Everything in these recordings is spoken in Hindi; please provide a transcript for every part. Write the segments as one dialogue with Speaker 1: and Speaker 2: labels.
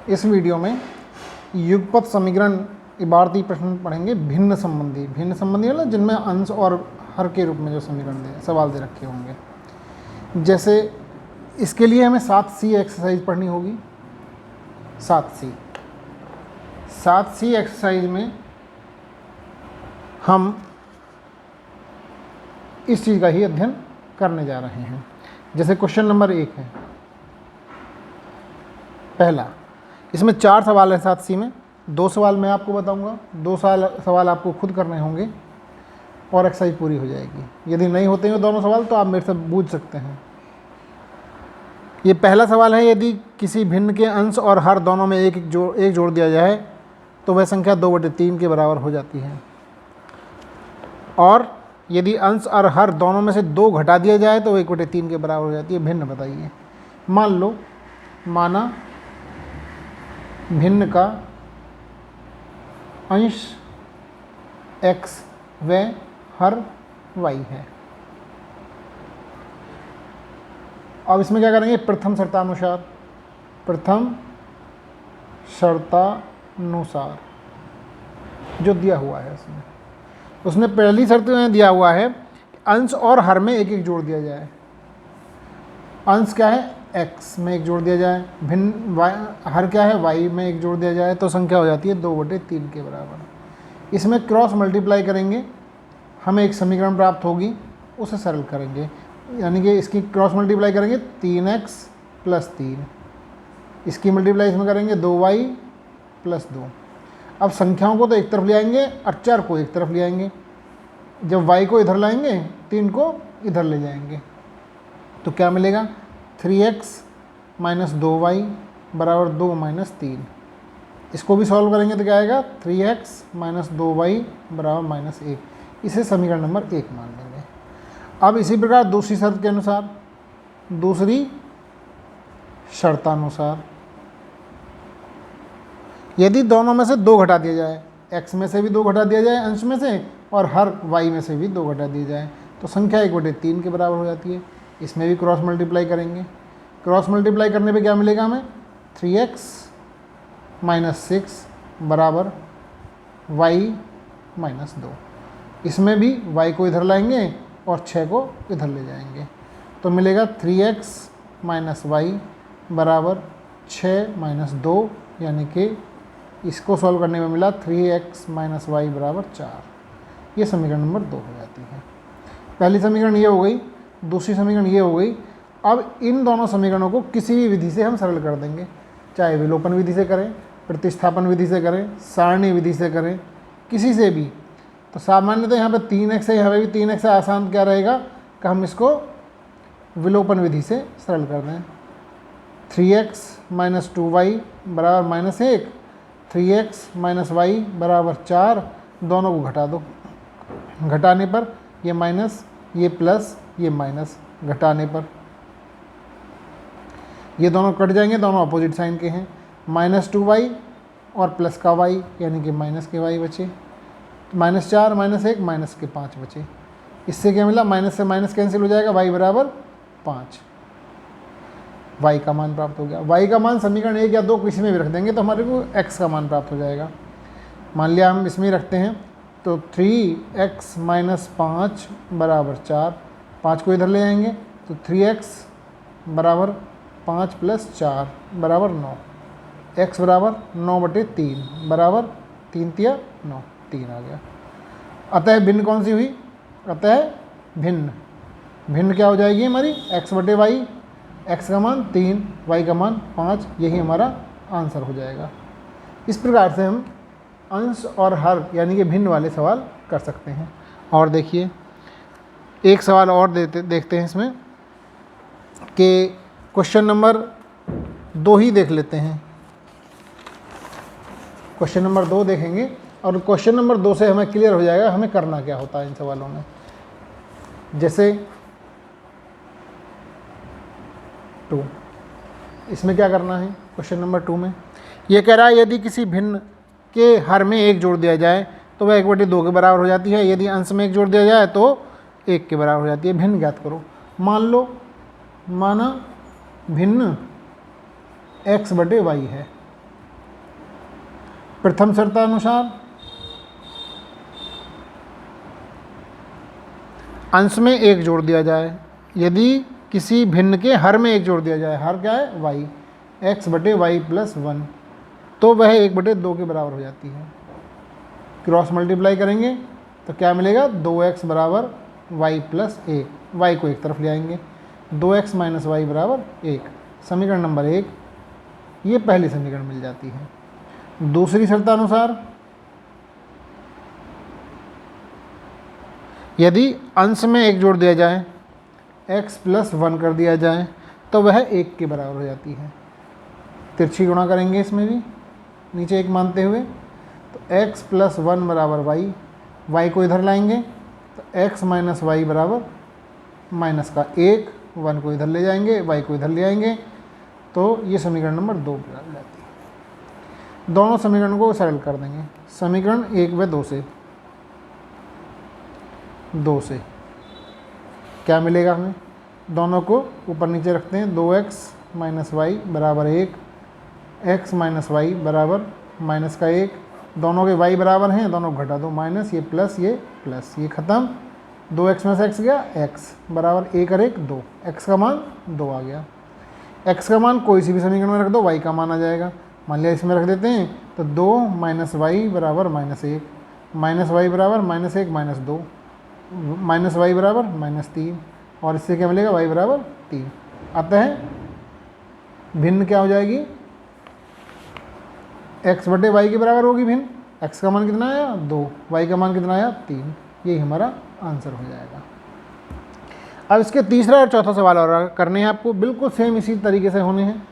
Speaker 1: इस वीडियो में युगपत समीकरण इबारती प्रश्न पढ़ेंगे भिन्न संबंधी मतलब जिनमें अंश और हर के रूप में जो समीकरण सवाल दे रखे होंगे। जैसे इसके लिए हमें 7C एक्सरसाइज पढ़नी होगी। 7C एक्सरसाइज में हम इस चीज़ का ही अध्ययन करने जा रहे हैं। जैसे क्वेश्चन नंबर 1 है पहला, इसमें 4 सवाल है 7C में। 2 सवाल मैं आपको बताऊंगा, 2 सवाल आपको खुद करने होंगे और एक्सरसाइज पूरी हो जाएगी। यदि नहीं होते हैं दोनों सवाल तो आप मेरे से पूछ सकते हैं। ये पहला सवाल है, यदि किसी भिन्न के अंश और हर दोनों में एक जोड़ दिया जाए तो वह संख्या 2/3 के बराबर हो जाती है। और यदि अंश और हर दोनों में से 2 घटा दिया जाए तो 1/3 के बराबर हो जाती है। भिन्न बताइए। माना भिन्न का अंश x व हर y है। अब इसमें क्या करेंगे, प्रथम शर्तानुसार जो दिया हुआ है उसमें पहली शर्त में दिया हुआ है अंश और हर में एक जोड़ दिया जाए। अंश क्या है, x में 1 जोड़ दिया जाए, भिन्न हर क्या है, y में 1 जोड़ दिया जाए, तो संख्या हो जाती है 2/3 के बराबर। इसमें क्रॉस मल्टीप्लाई करेंगे, हमें एक समीकरण प्राप्त होगी, उसे सरल करेंगे। यानी कि इसकी क्रॉस मल्टीप्लाई करेंगे 3x + 3, इसकी मल्टीप्लाई इसमें करेंगे 2y + 2। अब संख्याओं को तो एक तरफ ले आएंगे और चर को एक तरफ ले आएंगे। जब y को इधर लाएंगे 3 को इधर ले जाएंगे तो क्या मिलेगा, 3x - 2y = 2 - 3। इसको भी सॉल्व करेंगे तो क्या आएगा, 3x - 2y = -1। इसे समीकरण नंबर 1 मान लेंगे। अब इसी प्रकार दूसरी शर्त के अनुसार, दूसरी शर्तानुसार, यदि दोनों में से 2 घटा दिया जाए, x में से भी 2 घटा दिया जाए अंश में से, और हर y में से भी 2 घटा दिया जाए, तो संख्या 1/3 के बराबर हो जाती है। इसमें भी क्रॉस मल्टीप्लाई करेंगे। क्रॉस मल्टीप्लाई करने पे क्या मिलेगा हमें, 3x - 6 = y - 2। इसमें भी y को इधर लाएंगे और 6 को इधर ले जाएंगे तो मिलेगा 3x - y = 6 - 2, यानी कि इसको सॉल्व करने में मिला 3x - y = 4। ये समीकरण नंबर 2 हो जाती है। पहली समीकरण ये हो गई, दूसरी समीकरण ये हो गई। अब इन दोनों समीकरणों को किसी भी विधि से हम सरल कर देंगे, चाहे विलोपन विधि से करें, प्रतिस्थापन विधि से करें, सारणी विधि से करें, किसी से भी। तो सामान्यतः यहाँ पे 3x है, यहाँ पे भी 3x है। आसान क्या रहेगा कि हम इसको विलोपन विधि से सरल कर दें। 3x - 2y = -1, 3x - y = 4। दोनों को घटा दो, घटाने पर ये माइनस, ये प्लस, ये माइनस, घटाने पर ये दोनों कट जाएंगे, दोनों अपोजिट साइन के हैं। -2y और प्लस का y, यानी कि माइनस के y बचे। -4 - 1 माइनस के 5 बचे। इससे क्या मिला, माइनस से माइनस कैंसिल हो जाएगा, y = 5। y का मान प्राप्त हो गया। y का मान समीकरण 1 या 2 किसी में भी रख देंगे तो हमारे को x का मान प्राप्त हो जाएगा। मान लिया हम इसमें रखते हैं तो 3x - 5 = 4। 5 को इधर ले आएंगे तो 3x = 5 + 4 = 9। x = 9/3 बराबर 3 × 9, 3 आ गया। अतः भिन्न कौन सी हुई, अतः भिन्न क्या हो जाएगी हमारी, x/y, x का मान 3, y का मान 5। यही हमारा आंसर हो जाएगा। इस प्रकार से हम अंश और हर यानी कि भिन्न वाले सवाल कर सकते हैं। और देखिए एक सवाल और देखते हैं इसमें कि क्वेश्चन नंबर 2 ही देख लेते हैं। क्वेश्चन नंबर 2 देखेंगे और क्वेश्चन नंबर 2 से हमें क्लियर हो जाएगा हमें करना क्या होता है इन सवालों में। जैसे 2, इसमें क्या करना है, क्वेश्चन नंबर 2 में ये कह रहा है यदि किसी भिन्न के हर में 1 जोड़ दिया जाए तो वह 1/2 के बराबर हो जाती है। यदि अंश में 1 जोड़ दिया जाए तो 1 के बराबर हो जाती है। भिन्न ज्ञात करो। माना भिन्न x/y है। प्रथम शर्तानुसार अंश में एक जोड़ दिया जाए, यदि किसी भिन्न के हर में एक जोड़ दिया जाए, हर क्या है y, x बटे वाई प्लस 1, तो वह 1/2 के बराबर हो जाती है। क्रॉस मल्टीप्लाई करेंगे तो क्या मिलेगा, 2x बराबर y प्लस 1, y को एक तरफ ले आएंगे, 2x माइनस वाई बराबर 1, समीकरण नंबर 1, ये पहली समीकरण मिल जाती है। दूसरी शर्तानुसार यदि अंश में एक जोड़ दिया जाए, x प्लस 1 कर दिया जाए, तो वह 1 के बराबर हो जाती है। तिरछी गुणा करेंगे इसमें भी नीचे 1 मानते हुए, तो x प्लस 1 बराबर y, y को इधर लाएंगे तो x माइनस वाई बराबर माइनस का 1, 1 को इधर ले जाएंगे, y को इधर ले आएंगे, तो ये समीकरण नंबर 2 बराबर जाती है। दोनों समीकरण को सरल कर देंगे, समीकरण 1 व 2 से क्या मिलेगा हमें, दोनों को ऊपर नीचे रखते हैं, 2x माइनस वाई बराबर 1, x माइनस वाई बराबर माइनस का 1, दोनों के y बराबर हैं, दोनों को घटा दो, माइनस ये प्लस, ये ख़त्म, 2x में से x गया, x बराबर 1 और 1 2, x का मान 2 आ गया। x का मान कोई सी भी समीकरण में रख दो, y का मान आ जाएगा। मान लिया इसमें रख देते हैं तो 2 माइनस वाई बराबर माइनस 1, माइनस वाई बराबर माइनस 1 माइनस 2, माइनस वाई बराबर माइनस 3, और इससे क्या मिलेगा, y बराबर 3। अतः भिन्न क्या हो जाएगी, x बटे वाई के बराबर होगी भिन्न, x का मान कितना आया 2, y का मान कितना आया 3, यही हमारा आंसर हो जाएगा। अब इसके तीसरा और चौथा सवाल और करने हैं आपको, बिल्कुल सेम इसी तरीके से होने हैं,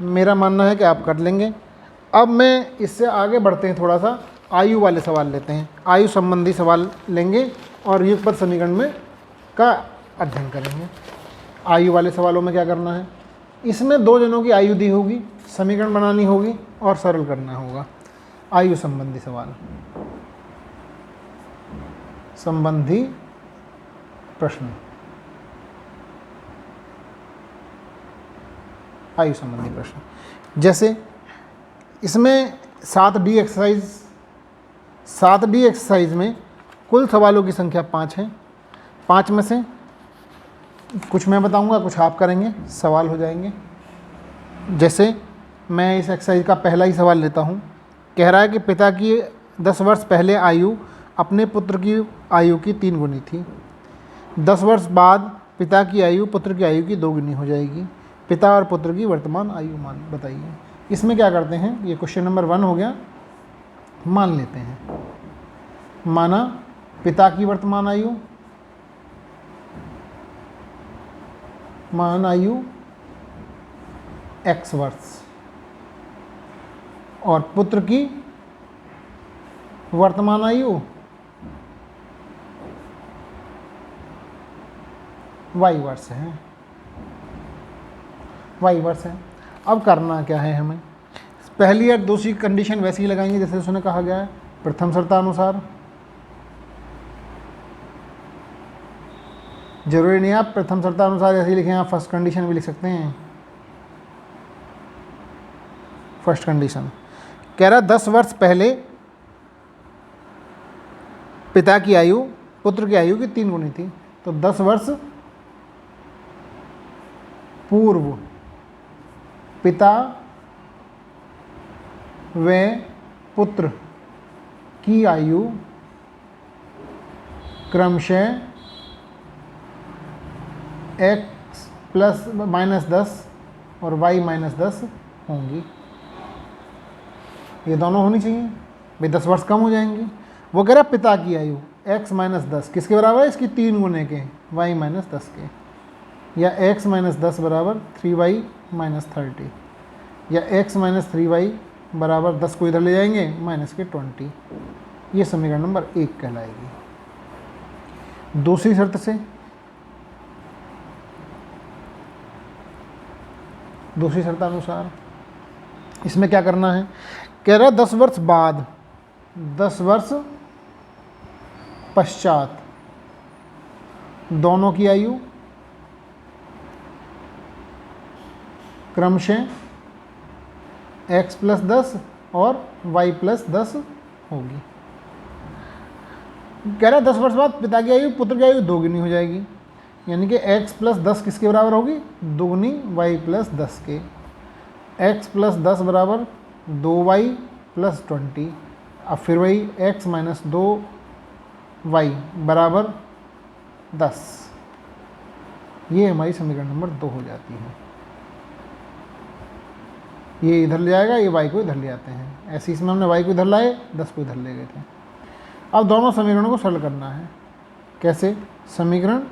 Speaker 1: मेरा मानना है कि आप कर लेंगे। अब मैं इससे आगे बढ़ते हैं, थोड़ा सा आयु वाले सवाल लेते हैं, आयु संबंधी सवाल लेंगे और युगपत समीकरण में का अध्ययन करेंगे। आयु वाले सवालों में क्या करना है, इसमें 2 जनों की आयु दी होगी, समीकरण बनानी होगी और सरल करना होगा। आयु संबंधी सवाल, संबंधी प्रश्न, आयु संबंधी प्रश्न, जैसे इसमें 7D एक्सरसाइज में कुल सवालों की संख्या 5 है। 5 में से कुछ मैं बताऊंगा, कुछ आप करेंगे, सवाल हो जाएंगे। जैसे मैं इस एक्सरसाइज का पहला ही सवाल लेता हूं, कह रहा है कि पिता की 10 वर्ष पहले आयु अपने पुत्र की आयु की 3 गुनी थी, 10 वर्ष बाद पिता की आयु पुत्र की आयु की 2 गुनी हो जाएगी, पिता और पुत्र की वर्तमान आयु मान बताइए। इसमें क्या करते हैं, ये क्वेश्चन नंबर 1 हो गया, मान लेते हैं। माना पिता की वर्तमान आयु, मान आयु x वर्ष, और पुत्र की वर्तमान आयु y वर्ष है, y वर्ष है। अब करना क्या है, हमें पहली और दूसरी कंडीशन वैसी ही लगाएंगे जैसे उसने कहा गया है, प्रथम शर्तानुसार। जरूरी नहीं आप प्रथम शर्तानुसार ऐसे ही लिखें, आप फर्स्ट कंडीशन भी लिख सकते हैं। फर्स्ट कंडीशन कह रहा 10 वर्ष पहले पिता की आयु पुत्र की आयु की 3 गुनी थी, तो 10 वर्ष पूर्व पिता व पुत्र की आयु क्रमशः x प्लस माइनस 10 और y माइनस 10 होंगी। ये दोनों होनी चाहिए भाई, 10 वर्ष कम हो जाएंगी। वो कह रहा पिता की आयु x माइनस 10 किसके बराबर है, इसकी 3 गुने के, y माइनस 10 के, या x माइनस 10 बराबर 3y माइनस 30, या x माइनस 3y बराबर 10 को इधर ले जाएंगे माइनस के 20। ये समीकरण नंबर 1 कहलाएगी। दूसरी शर्त से, दूसरी शर्तानुसार इसमें क्या करना है, कह रहा 10 वर्ष बाद, 10 वर्ष पश्चात दोनों की आयु क्रमशः x प्लस 10 और y प्लस 10 होगी। कह रहा है 10 वर्ष बाद पिता की आयु पुत्र की आयु दोगुनी हो जाएगी, यानी कि x प्लस 10 किसके बराबर होगी? दोगुनी y प्लस 10 के। x प्लस 10 बराबर 2y प्लस 20। अब फिर वही x माइनस 2y बराबर 10, ये हमारी समीकरण नंबर 2 हो जाती है। ये इधर ले जाएगा, ये y को इधर ले आते हैं, ऐसे इसमें हमने y को इधर लाए, 10 को इधर ले गए थे। अब दोनों समीकरणों को सरल करना है। कैसे? समीकरण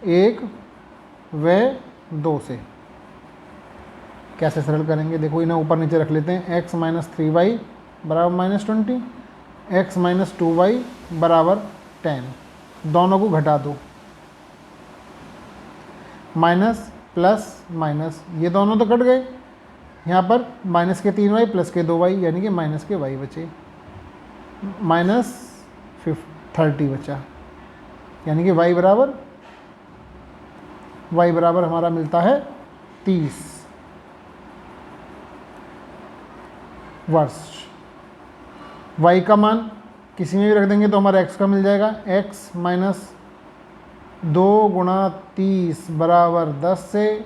Speaker 1: 1 व 2 से कैसे सरल करेंगे? देखो इन्हें ऊपर नीचे रख लेते हैं। x माइनस 3y बराबर माइनस 20, x माइनस 2y बराबर 10, दोनों को घटा दो, माइनस प्लस माइनस, ये दोनों तो कट गए, यहाँ पर माइनस के 3y प्लस के 2y यानी कि माइनस के y बचे, माइनस 30 बचा, यानी कि y बराबर हमारा मिलता है 30 वर्ष। y का मान किसी में भी रख देंगे तो हमारा x का मिल जाएगा। x माइनस 2 गुणा 30 बराबर 10 से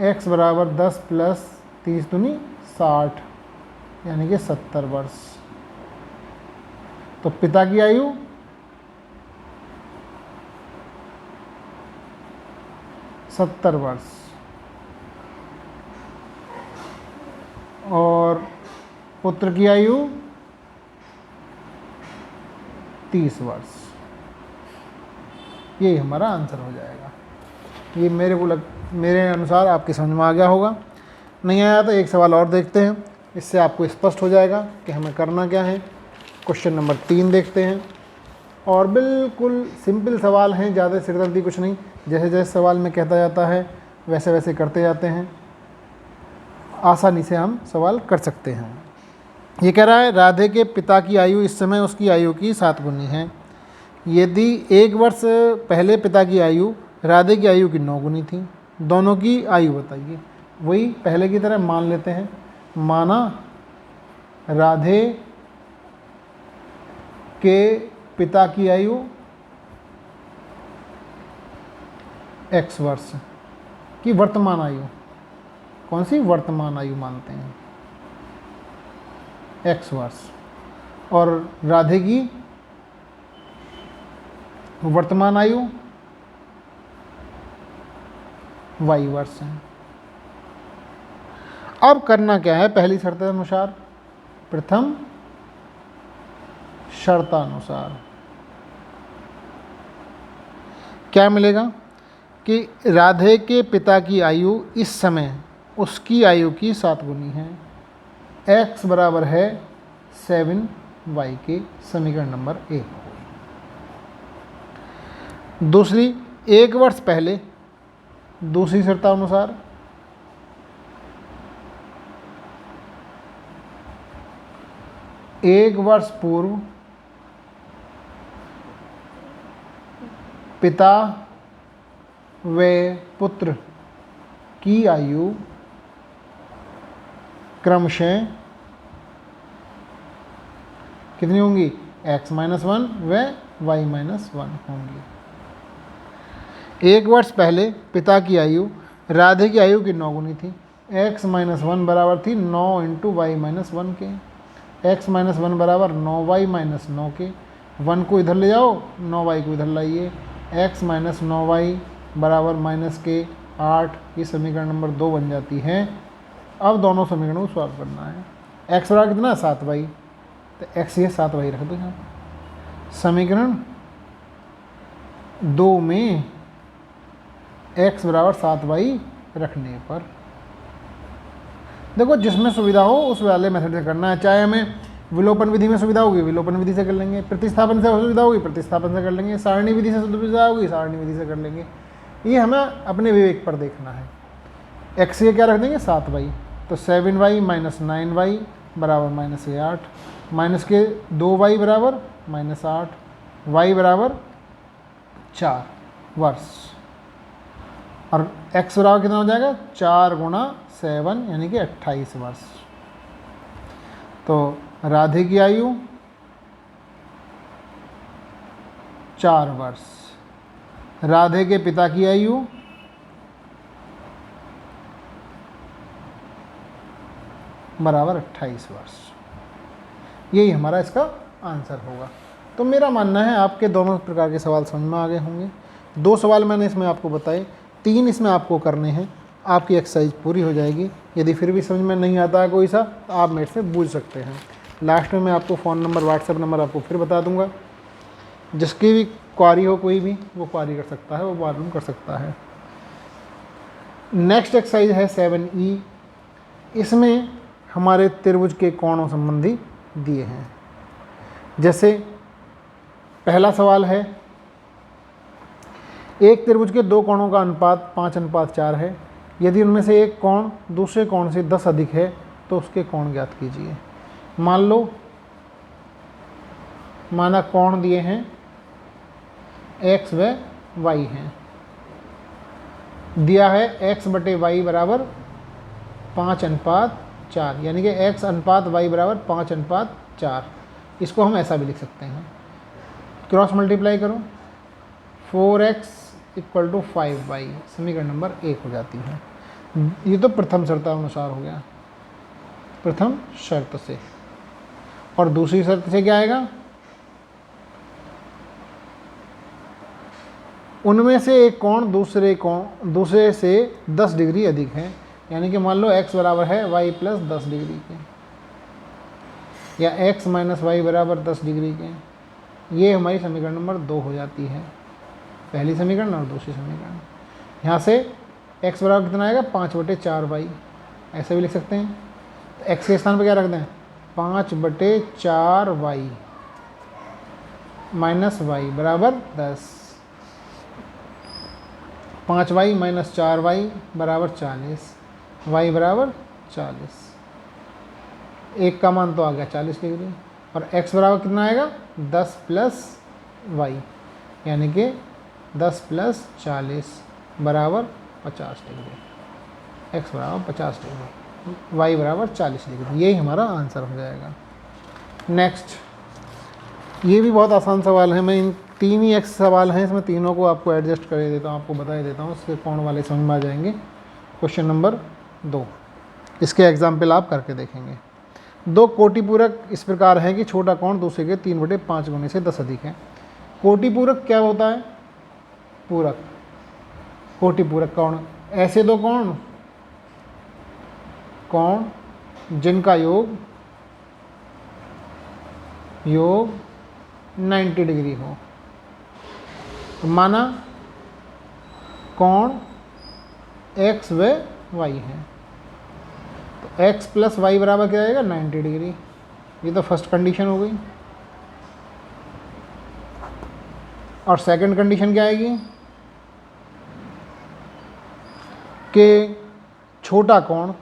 Speaker 1: x बराबर 10 प्लस 30 दूनी 60, यानी कि 70 वर्ष। तो पिता की आयु सत्तर वर्ष और पुत्र की आयु 30 वर्ष। यही हमारा आंसर हो जाएगा। ये मेरे अनुसार आपके समझ में आ गया होगा। नहीं आया तो एक सवाल और देखते हैं, इससे आपको स्पष्ट हो जाएगा कि हमें करना क्या है। क्वेश्चन नंबर 3 देखते हैं, और बिल्कुल सिंपल सवाल हैं, ज़्यादा सिरदर्दी कुछ नहीं। जैसे जैसे सवाल में कहता जाता है वैसे वैसे करते जाते हैं, आसानी से हम सवाल कर सकते हैं। ये कह रहा है राधे के पिता की आयु इस समय उसकी आयु की 7 गुनी है। यदि 1 वर्ष पहले पिता की आयु राधे की आयु की 9 गुनी थी, दोनों की आयु बताइए। वही पहले की तरह मान लेते हैं। माना राधे के पिता की आयु x वर्ष की वर्तमान आयु, कौन सी? वर्तमान आयु मानते हैं x वर्ष, और राधे की वर्तमान आयु y वर्ष है। अब करना क्या है? पहली शर्त अनुसार, प्रथम शर्तानुसार क्या मिलेगा कि राधे के पिता की आयु इस समय उसकी आयु की 7 गुनी है। x बराबर है 7y के, समीकरण नंबर 1। दूसरी, 1 वर्ष पहले, दूसरी शर्तानुसार, एक वर्ष पूर्व पिता व पुत्र की आयु क्रमशः कितनी होंगी? x माइनस 1 व y माइनस 1 होंगी। 1 वर्ष पहले पिता की आयु राधे की आयु की 9 गुनी थी। x माइनस 1 बराबर थी 9 इंटू वाई माइनस 1 के। x माइनस 1 बराबर 9y माइनस 9 के। 1 को इधर ले जाओ, 9y को इधर लाइए। x माइनस 9y बराबर माइनस के 8। ये समीकरण नंबर 2 बन जाती है। अब दोनों समीकरणों को सॉल्व करना है। x बराबर कितना? 7y, तो x ये 7y रख दो यहाँ। समीकरण 2 में x बराबर 7y रखने पर देखो जिसमें सुविधा हो उस वाले मेथड से करना है। चाहे हमें विलोपन विधि में सुविधा होगी विलोपन विधि से कर लेंगे, प्रतिस्थापन से सुविधा होगी प्रतिस्थापन से कर लेंगे, सारणी विधि से सुविधा होगी सारणी विधि से कर लेंगे। ये हमें अपने विवेक पर देखना है। x ये क्या रख देंगे? 7y, तो 7y माइनस 9y बराबर माइनस 8, माइनस के 2y बराबर माइनस 8, y बराबर 4 वर्ष, और x बराबर कितना हो जाएगा? 4 गुणा 7 यानी कि 28 वर्ष। तो राधे की आयु 4 वर्ष, राधे के पिता की आयु बराबर 28 वर्ष। यही हमारा इसका आंसर होगा। तो मेरा मानना है आपके दोनों प्रकार के सवाल समझ में आ गए होंगे। 2 सवाल मैंने इसमें आपको बताए, 3 इसमें आपको करने हैं, आपकी एक्सरसाइज पूरी हो जाएगी। यदि फिर भी समझ में नहीं आता है कोई सा, तो आप मेरे से पूछ सकते हैं। लास्ट में मैं आपको फ़ोन नंबर, व्हाट्सएप नंबर आपको फिर बता दूंगा। जिसकी भी क्वारी हो कोई भी, वो क्वारी कर सकता है, वो मालूम कर सकता है। नेक्स्ट एक्सरसाइज है 7E। इसमें हमारे त्रिभुज के कोणों संबंधी दिए हैं। जैसे पहला सवाल है, एक त्रिभुज के 2 कोणों का अनुपात 5:4 है। यदि उनमें से एक कोण दूसरे कोण से 10 अधिक है तो उसके कोण ज्ञात कीजिए। माना कोण दिए हैं x व y हैं, दिया है x बटे वाई बराबर 5:4, यानी कि x अनुपात y बराबर 5:4। इसको हम ऐसा भी लिख सकते हैं, क्रॉस मल्टीप्लाई करो, 4x = 5y, समीकरण नंबर 1 हो जाती है। ये तो प्रथम शर्तानुसार हो गया, प्रथम शर्त से। और दूसरी शर्त से क्या आएगा, उनमें से एक कोण दूसरे से 10 डिग्री अधिक है। यानी कि मान लो x बराबर है y + 10 डिग्री के, या x - y बराबर 10 डिग्री के। ये हमारी समीकरण नंबर 2 हो जाती है, पहली समीकरण और दूसरी समीकरण। यहाँ से x बराबर कितना आएगा, 5/4y, ऐसे भी लिख सकते हैं। तो x के स्थान पर क्या रख दें, 5/4y - y बराबर 10। 5y - 4y बराबर 40, y बराबर 40। एक का मान तो आ गया 40 डिग्री। और x बराबर कितना आएगा, 10 + y, यानी कि 10 + 40 बराबर 50 डिग्री। x बराबर 50 डिग्री, y बराबर 40 डिग्री। यही हमारा आंसर हो जाएगा। नेक्स्ट, ये भी बहुत आसान सवाल है। मैं इन 3 ही एक्स सवाल हैं, इसमें तीनों को आपको एडजस्ट कर देता हूँ, आपको बता ही देता हूँ, उसके कोण वाले समझ में आ जाएंगे। क्वेश्चन नंबर 2, इसके एग्जाम्पल आप करके देखेंगे। 2 कोटिपूरक इस प्रकार हैं कि छोटा कोण दूसरे के 3/5 गुने से 10 अधिक है। कोटिपूरक क्या होता है, पूरक, कोटिपूरक कोण ऐसे 2 कोण जिनका योग 90 डिग्री हो। तो माना कोण x व y है, तो x + y बराबर क्या आएगा, 90 डिग्री। ये तो फर्स्ट कंडीशन हो गई। और सेकंड कंडीशन क्या आएगी कि छोटा कोण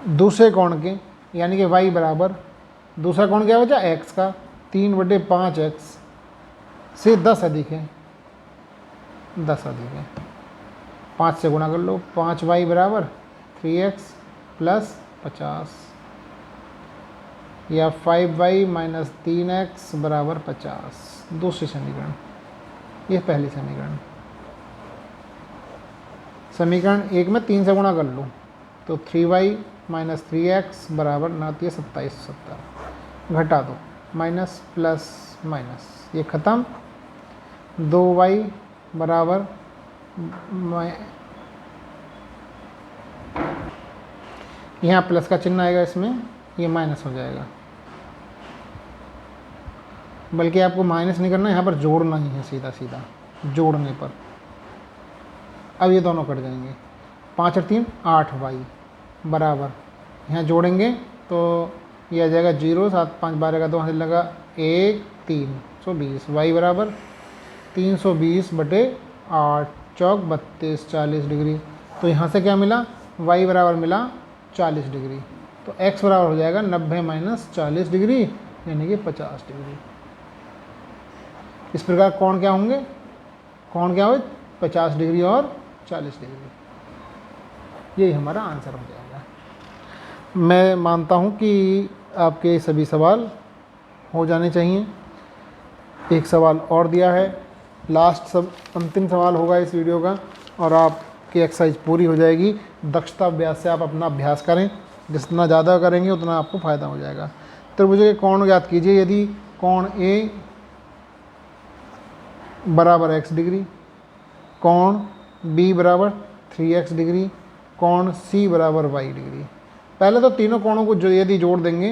Speaker 1: दूसरे कोण के, यानी कि y बराबर, दूसरा कोण क्या बचा, x का, 3/5x से 10 अधिक है, 10 अधिक है। 5 से गुणा कर लो, 5y बराबर 3x + 50, या 5y - 3x बराबर 50, दूसरी समीकरण। ये पहली समीकरण। समीकरण 1 में 3 से गुणा कर लो, तो 3y - 3x बराबर नाती है 27/70, घटा दो, माइनस प्लस माइनस, ये ख़त्म। 2y बराबर यहाँ प्लस का चिन्ह आएगा, इसमें ये माइनस हो जाएगा, बल्कि आपको माइनस नहीं करना, यहाँ पर जोड़ना ही है, सीधा सीधा जोड़ने पर। अब ये दोनों कट जाएंगे, 5 और 3 8y बराबर, यहाँ जोड़ेंगे तो ये आ जाएगा 0, 7 5 12 का 2 हाथ लगा 1 320, y बराबर 320/8, चौक 32 40 डिग्री। तो यहाँ से क्या मिला, y बराबर मिला 40 डिग्री। तो x बराबर हो जाएगा 90 - 40 डिग्री, यानी कि 50 डिग्री। इस प्रकार कोण क्या होंगे, कोण क्या हो, 50 डिग्री और 40 डिग्री। यही हमारा आंसर हो जाएगा। मैं मानता हूँ कि आपके सभी सवाल हो जाने चाहिए। एक सवाल और दिया है, लास्ट अंतिम सवाल होगा इस वीडियो का, और आपकी एक्सरसाइज पूरी हो जाएगी। दक्षता अभ्यास से आप अपना अभ्यास करें, जितना ज़्यादा करेंगे उतना आपको फ़ायदा हो जाएगा। तो मुझे कोण ज्ञात कीजिए। यदि कोण ए बराबर x डिग्री, कोण बी बराबर 3x डिग्री, कोण सी बराबर y डिग्री। पहले तो तीनों कोणों को यदि जोड़ देंगे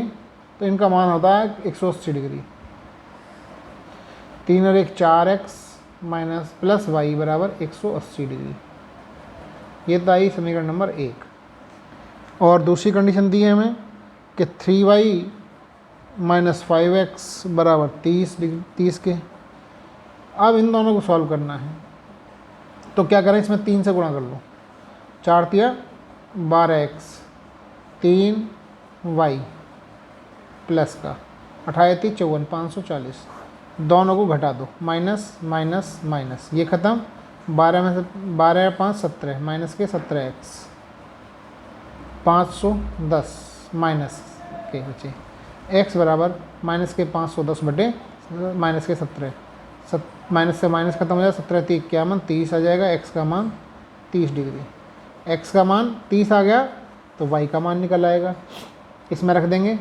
Speaker 1: तो इनका मान होता है 180 डिग्री। 3 और 1 4x माइनस प्लस वाई बराबर 180 डिग्री। ये तो आई समीकरण नंबर 1। और दूसरी कंडीशन दी है हमें कि 3y माइनस 5x बराबर 30 के। अब इन दोनों को सॉल्व करना है, तो क्या करें, इसमें 3 से गुणा कर लो। 4 तिया 12x, 3y प्लस का 28 54 540। दोनों को घटा दो, माइनस माइनस माइनस, ये ख़त्म। 12 में से 12 5 17 माइनस के 17x, 510 माइनस के बचे x बराबर माइनस के 510 बटे माइनस के 17। माइनस से माइनस खत्म हो जाए, 17 3 51 30 आ जाएगा। x का मान 30 डिग्री। x का मान 30 आ गया तो y का मान निकल आएगा। इसमें रख देंगे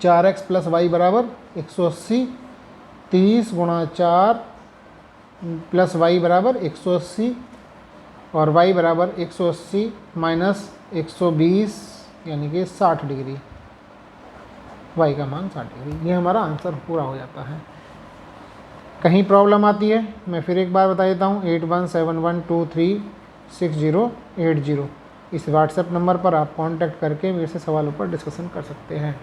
Speaker 1: 4x प्लस वाई बराबर 180। 30 गुणा 4 प्लस वाई बराबर 180, और y बराबर 180 माइनस 120 यानी कि 60 डिग्री। y का मान 60 डिग्री। ये हमारा आंसर पूरा हो जाता है। कहीं प्रॉब्लम आती है मैं फिर एक बार बता देता हूँ, 8171236080 इस व्हाट्सएप नंबर पर आप कांटेक्ट करके मेरे से सवालों पर डिस्कशन कर सकते हैं।